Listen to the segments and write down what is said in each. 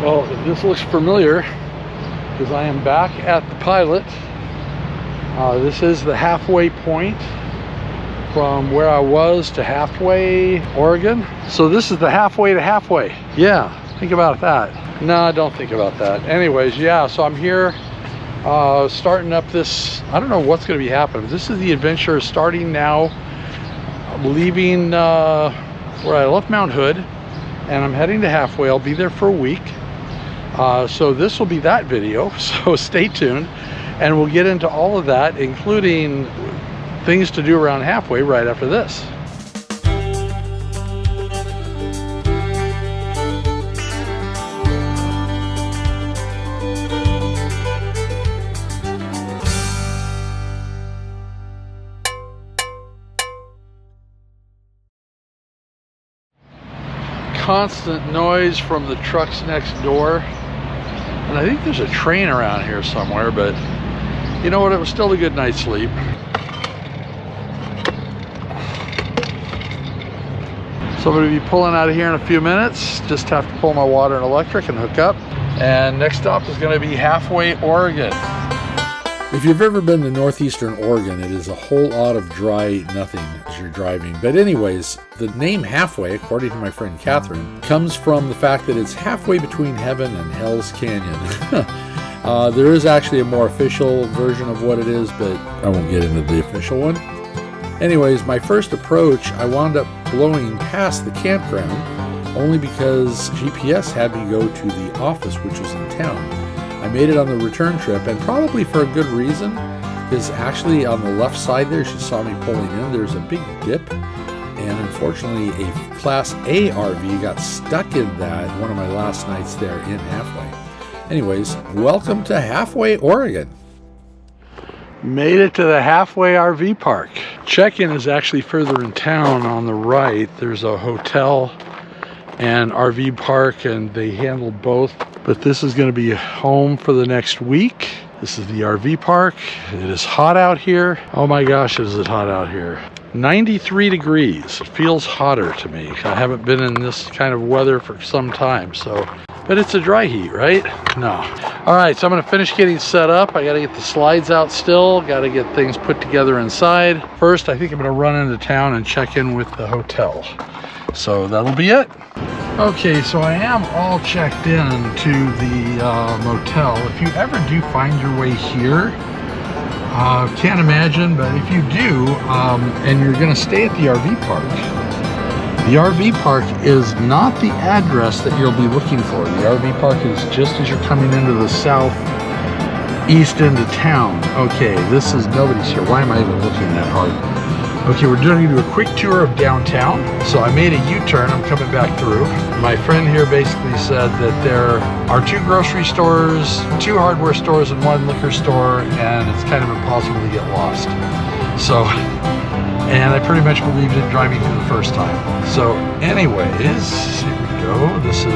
Well, this looks familiar because I am back at the Pilot. This is the halfway point from where I was to Halfway, Oregon. So this is the halfway to halfway. Yeah, think about that. No, don't think about that. Anyways, yeah, so I'm here starting up this, I don't know what's going to be happening. This is the adventure starting now. I'm leaving where I left Mount Hood, and I'm heading to Halfway. I'll be there for a week. So this will be that video, so stay tuned, and we'll get into all of that, including things to do around Halfway right after this. Constant noise from the trucks next door. And I think there's a train around here somewhere, but you know what? It was still a good night's sleep. So I'm going to be pulling out of here in a few minutes. Just have to pull my water and electric and hook up. And next stop is going to be Halfway, Oregon. If you've ever been to northeastern Oregon, it is a whole lot of dry nothing as you're driving. But anyways, the name Halfway, according to my friend Catherine, comes from the fact that it's halfway between heaven and Hell's Canyon. There is actually a more official version of what it is, but I won't get into the official one. Anyways, my first approach, I wound up blowing past the campground only because GPS had me go to the office, which was in town. I made it on the return trip, and probably for a good reason, because actually on the left side there, she saw me pulling in, there's a big dip, and unfortunately a Class A RV got stuck in that one of my last nights there in Halfway. Anyways, welcome to Halfway, Oregon. Made it to the Halfway RV park. Check-in is actually further in town on the right. There's a hotel and RV park, and they handle both. But this is going to be home for the next week. This is the RV park. It is hot out here. Oh my gosh, is it hot out here. 93 degrees. It feels hotter to me. I haven't been in this kind of weather for some time, so. But it's a dry heat, right? No. All right, so I'm going to finish getting set up. I got to get the slides out still. Got to get things put together inside. First, I think I'm going to run into town and check in with the hotel. So that'll be it. Okay, so I am all checked in to the motel. If you ever do find your way here, can't imagine, but if you do, and you're going to stay at the RV park, the RV park is not the address that you'll be looking for. The RV park is just as you're coming into the southeast end of town. Okay, this is, nobody's here. Why am I even looking that hard? Okay, we're going to do a quick tour of downtown. So I made a U-turn, I'm coming back through. My friend here basically said that there are 2 grocery stores, 2 hardware stores, and 1 liquor store, and it's kind of impossible to get lost. So, and I pretty much believed it driving through the first time. So anyways, here we go. This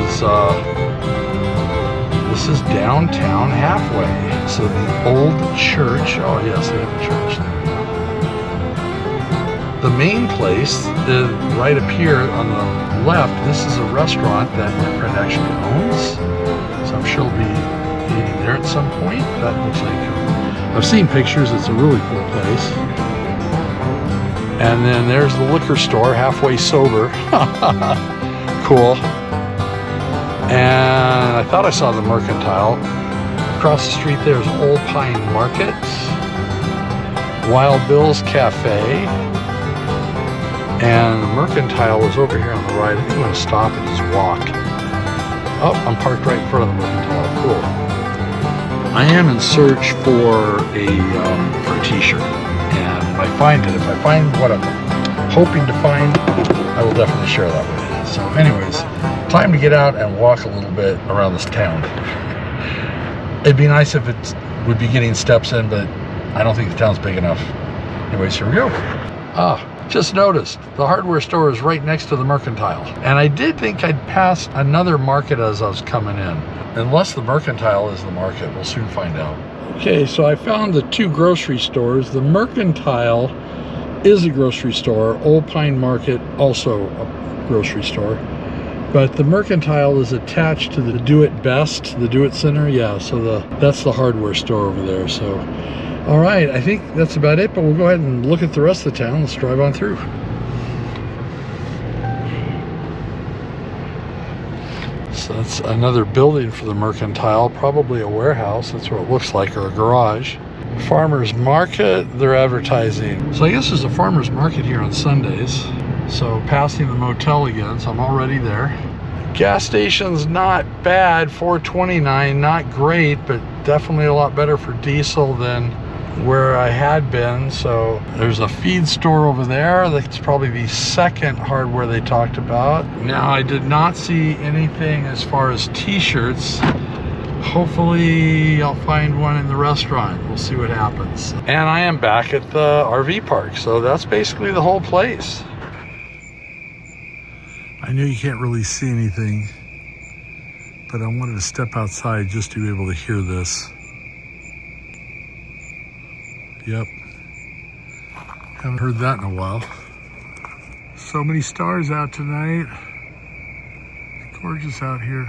is downtown Halfway. So the old church, oh yes, they have a church there. The main place is right up here on the left. This is a restaurant that my friend actually owns. So I'm sure he'll be eating there at some point. That looks like, I've seen pictures, it's a really cool place. And then there's the liquor store, Halfway Sober. Cool. And I thought I saw the Mercantile. Across the street there's Old Pine Market, Wild Bill's Cafe, and the Mercantile is over here on the right. I think I'm going to stop and just walk. Oh, I'm parked right in front of the Mercantile. Cool. I am in search for a t-shirt, and if I find it, if I find what I'm hoping to find, I will definitely share that with you. So anyways, time to get out and walk a little bit around this town. It'd be nice if it would be getting steps in, but I don't think the town's big enough. Anyways, here we go. Just noticed the hardware store is right next to the Mercantile. And I did think I'd passed another market as I was coming in. Unless the Mercantile is the market, we'll soon find out. Okay, so I found the 2 grocery stores. The Mercantile is a grocery store. Old Pine Market, also a grocery store. But the Mercantile is attached to the Do It Best, the Do It Center. Yeah, so that's the hardware store over there. So, all right, I think that's about it, but we'll go ahead and look at the rest of the town. Let's drive on through. So that's another building for the Mercantile, probably a warehouse. That's what it looks like, or a garage. Farmers Market, they're advertising. So I guess there's a farmers market here on Sundays. So passing the motel again, so I'm already there. Gas station's not bad, $4.29, not great, but definitely a lot better for diesel than where I had been. So there's a feed store over there. That's probably the second hardware they talked about. Now, I did not see anything as far as t-shirts. Hopefully I'll find one in the restaurant. We'll see what happens. And I am back at the RV park, so that's basically the whole place. I knew you can't really see anything, but I wanted to step outside just to be able to hear this. Yep. Haven't heard that in a while. So many stars out tonight. Gorgeous out here.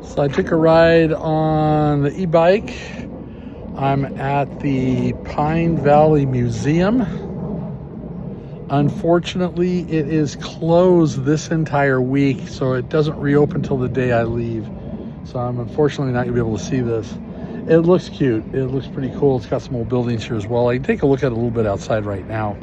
So I took a ride on the e-bike. I'm at the Pine Valley Museum. Unfortunately, it is closed this entire week, so it doesn't reopen till the day I leave. So I'm unfortunately not gonna be able to see this. It looks cute. It looks pretty cool. It's got some old buildings here as well. I can take a look at it a little bit outside right now.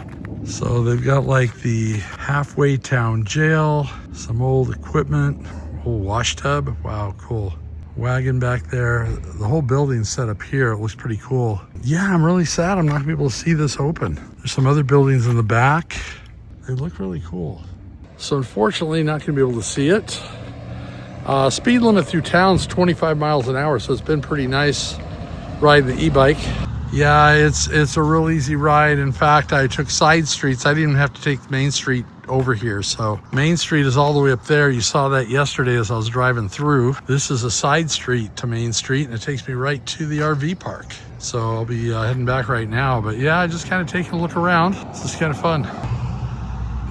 So they've got like the halfway town jail, some old equipment, old wash tub. Wow, cool. Wagon back there. The whole building's set up here. It looks pretty cool. Yeah, I'm really sad I'm not gonna be able to see this open. There's some other buildings in the back. They look really cool. So unfortunately, not gonna be able to see it. Speed limit through town's 25 miles an hour, so it's been pretty nice riding the e-bike. Yeah, it's a real easy ride. In fact, I took side streets. I didn't even have to take Main Street over here. So Main Street is all the way up there. You saw that yesterday as I was driving through. This is a side street to Main Street, and it takes me right to the RV park. So I'll be heading back right now. But yeah, just kind of taking a look around. This is kind of fun.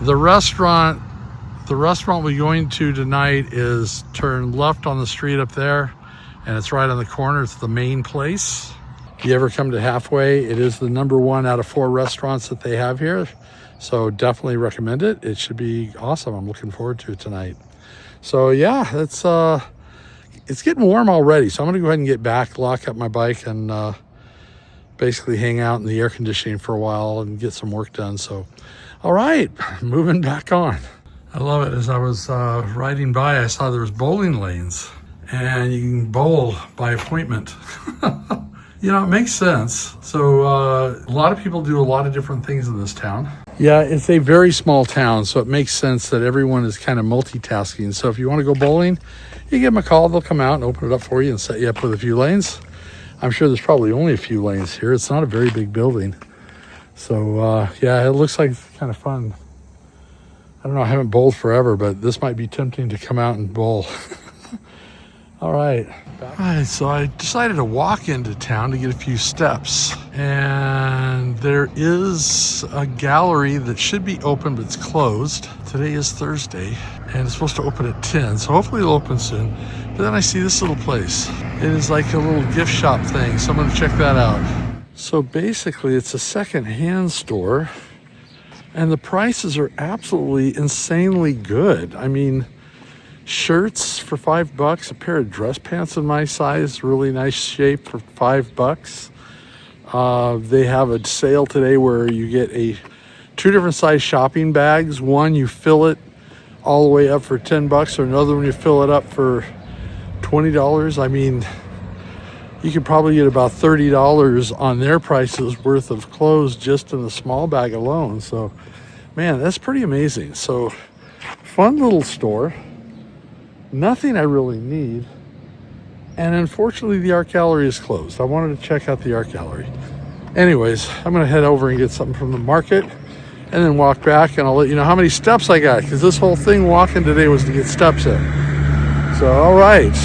The restaurant we're going to tonight is turn left on the street up there, and it's right on the corner. It's the Main Place. If you ever come to Halfway, it is the #1 out of 4 restaurants that they have here. So definitely recommend it. It should be awesome. I'm looking forward to it tonight. So yeah, it's getting warm already. So I'm gonna go ahead and get back, lock up my bike, and basically hang out in the air conditioning for a while and get some work done. So, all right, moving back on. I love it. As I was riding by, I saw there was bowling lanes, and you can bowl by appointment. You know, it makes sense. So a lot of people do a lot of different things in this town. Yeah, it's a very small town, so it makes sense that everyone is kind of multitasking. So if you want to go bowling, you give them a call. They'll come out and open it up for you and set you up with a few lanes. I'm sure there's probably only a few lanes here. It's not a very big building. So yeah, it looks like it's kind of fun. I don't know, I haven't bowled forever, but this might be tempting to come out and bowl. All right. So I decided to walk into town to get a few steps. And there is a gallery that should be open, but it's closed. Today is Thursday, and it's supposed to open at 10, so hopefully it'll open soon. But then I see this little place. It is like a little gift shop thing, so I'm gonna check that out. So basically, it's a second-hand store, and the prices are absolutely insanely good. I mean, shirts for $5, a pair of dress pants in my size, really nice shape for $5. They have a sale today where you get 2 different size shopping bags. One, you fill it all the way up for $10, or another one you fill it up for $20. I mean, you could probably get about $30 on their prices worth of clothes just in the small bag alone. So, man, that's pretty amazing. So, fun little store. Nothing I really need. And unfortunately, the art gallery is closed. I wanted to check out the art gallery. Anyways, I'm going to head over and get something from the market and then walk back, and I'll let you know how many steps I got, because this whole thing walking today was to get steps in. So, all right.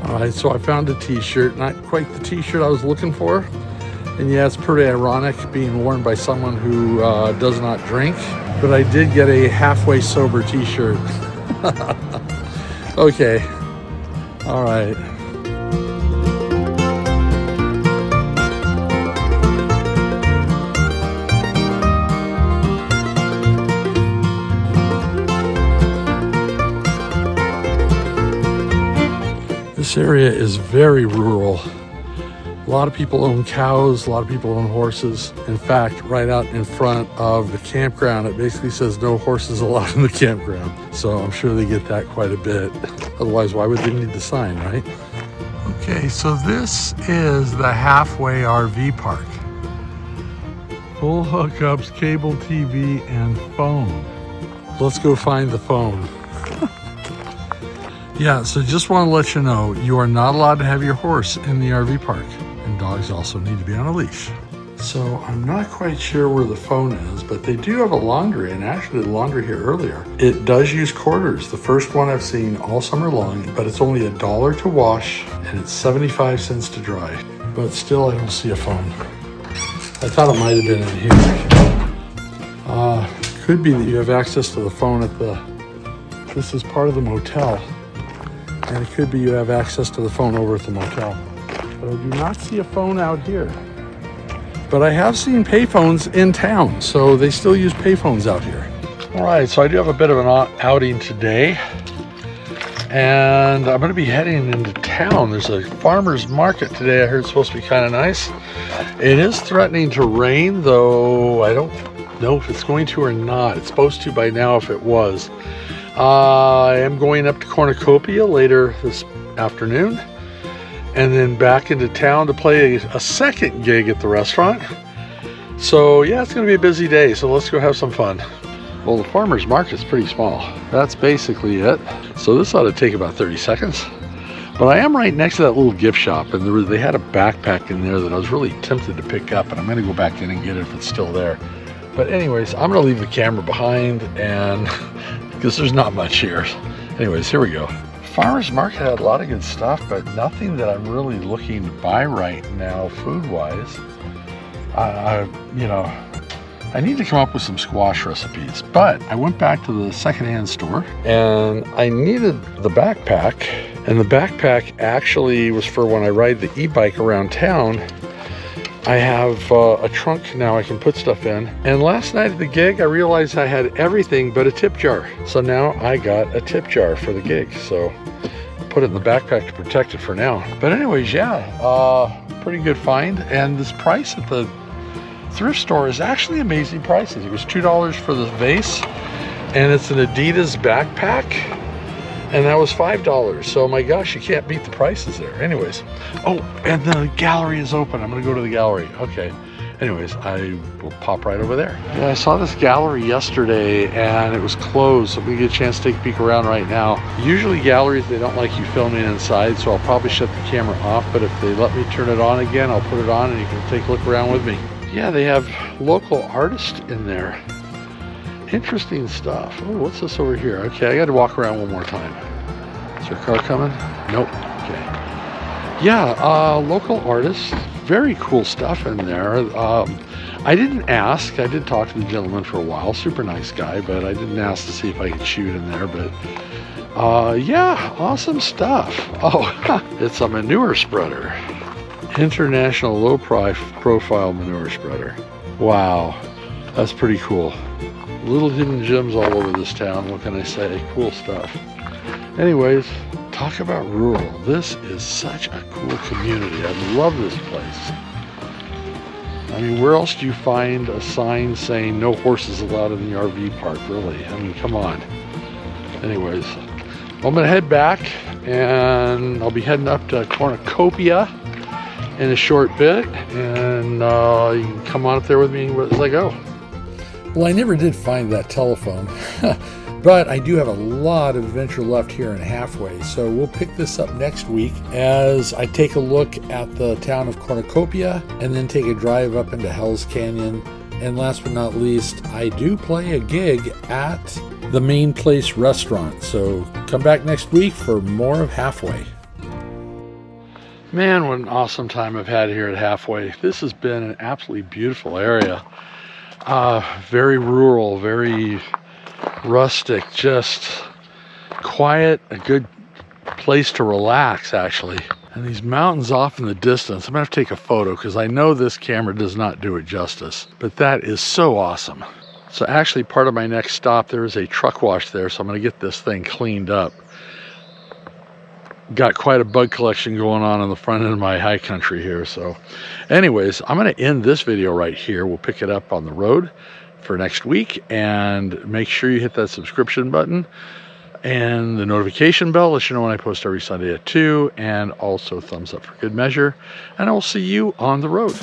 All right, so I found a t-shirt. Not quite the t-shirt I was looking for. And yeah, it's pretty ironic being worn by someone who does not drink, but I did get a halfway sober t-shirt. Okay, all right. This area is very rural. A lot of people own cows, a lot of people own horses. In fact, right out in front of the campground, it basically says no horses allowed in the campground. So I'm sure they get that quite a bit. Otherwise, why would they need the sign, right? Okay, so this is the halfway RV park. Full hookups, cable TV, and phone. Let's go find the phone. Yeah, so just want to let you know, you are not allowed to have your horse in the RV park. And dogs also need to be on a leash. So I'm not quite sure where the phone is, but they do have a laundry, and actually the laundry here earlier. It does use quarters. The first one I've seen all summer long, but it's only $1 to wash, and it's 75 cents to dry. But still, I don't see a phone. I thought it might have been in here. Could be that you have access to the phone at the, this is part of the motel. And it could be you have access to the phone over at the motel. But I do not see a phone out here. But I have seen payphones in town, so they still use payphones out here. All right, so I do have a bit of an outing today. And I'm gonna be heading into town. There's a farmer's market today. I heard it's supposed to be kind of nice. It is threatening to rain, though I don't know if it's going to or not. It's supposed to by now if it was. I am going up to Cornucopia later this afternoon and then back into town to play a second gig at the restaurant. So yeah, it's gonna be a busy day, so let's go have some fun. Well, the farmer's market's pretty small. That's basically it. So this ought to take about 30 seconds. But I am right next to that little gift shop, and they had a backpack in there that I was really tempted to pick up, and I'm gonna go back in and get it if it's still there. But anyways, I'm gonna leave the camera behind and because there's not much here. Anyways, here we go. Farmer's market had a lot of good stuff, but nothing that I'm really looking to buy right now food-wise. I need to come up with some squash recipes, but I went back to the secondhand store and I needed the backpack, and the backpack actually was for when I ride the e-bike around town. I have a trunk now I can put stuff in. And last night at the gig, I realized I had everything but a tip jar. So now I got a tip jar for the gig. So put it in the backpack to protect it for now. But anyways, yeah, pretty good find. And this price at the thrift store is actually amazing prices. It was $2 for the vase, and it's an Adidas backpack. And that was $5. So my gosh, you can't beat the prices there. Anyways, oh, and the gallery is open. I'm gonna go to the gallery. Okay. Anyways, I will pop right over there. Yeah, I saw this gallery yesterday and it was closed. So I'm gonna get a chance to take a peek around right now. Usually galleries, they don't like you filming inside, so I'll probably shut the camera off. But if they let me turn it on again, I'll put it on and you can take a look around with me. Yeah, they have local artists in there. Interesting stuff. Oh, what's this over here? Okay, I got to walk around one more time. Is there a car coming? Nope. Okay. Yeah, local artists. Very cool stuff in there. I didn't ask. I did talk to the gentleman for a while. Super nice guy, but I didn't ask to see if I could shoot in there. But yeah, awesome stuff. Oh, it's a manure spreader. International low profile manure spreader. Wow, that's pretty cool. Little hidden gems all over this town. What can I say? Cool stuff. Anyways, talk about rural. This is such a cool community. I love this place. I mean, where else do you find a sign saying no horses allowed in the RV park, really? I mean, come on. Anyways, I'm gonna head back and I'll be heading up to Cornucopia in a short bit, and you can come on up there with me as I go. Well, I never did find that telephone, but I do have a lot of adventure left here in Halfway, so we'll pick this up next week as I take a look at the town of Cornucopia and then take a drive up into Hells Canyon. And last but not least, I do play a gig at the Main Place restaurant, so come back next week for more of Halfway. Man, what an awesome time I've had here at Halfway. This has been an absolutely beautiful area. Very rural, very rustic, just quiet, a good place to relax actually. And these mountains off in the distance, I'm gonna have to take a photo because I know this camera does not do it justice, but that is so awesome. So actually part of my next stop, there is a truck wash there, so I'm gonna get this thing cleaned up. Got quite a bug collection going on the front end of my high country here. So anyways, I'm going to end this video right here. We'll pick it up on the road for next week, and make sure you hit that subscription button and the notification bell. Let you know when I post every Sunday at 2, and also thumbs up for good measure, and I will see you on the road.